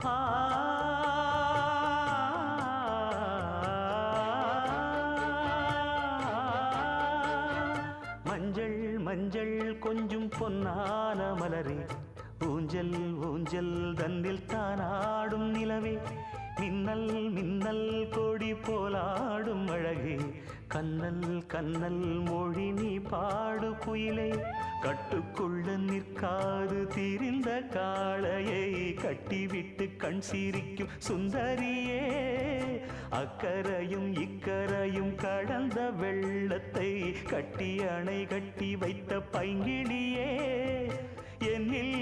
ஆ மஞ்சள் மஞ்சள் கொஞ்சம் பொன்னான மலரே ஊஞ்சல் ஊஞ்சல் தன்னில் தானாடும் நிலவே மின்னல் மின்னல் கொடி போலாடும் அழகே கண்ணல் கண்ணல் மொழி நீ பாடு குயிலே கட்டுக்குள்ள நிற்காது தீரிந்த காளையை கட்டிவிட்டு கண் சிரிக்கும் சுந்தரியே அக்கரையும் இக்கரையும் கடந்த வெள்ளத்தை கட்டி அணை கட்டி வைத்த பைங்கிளியே என்னில்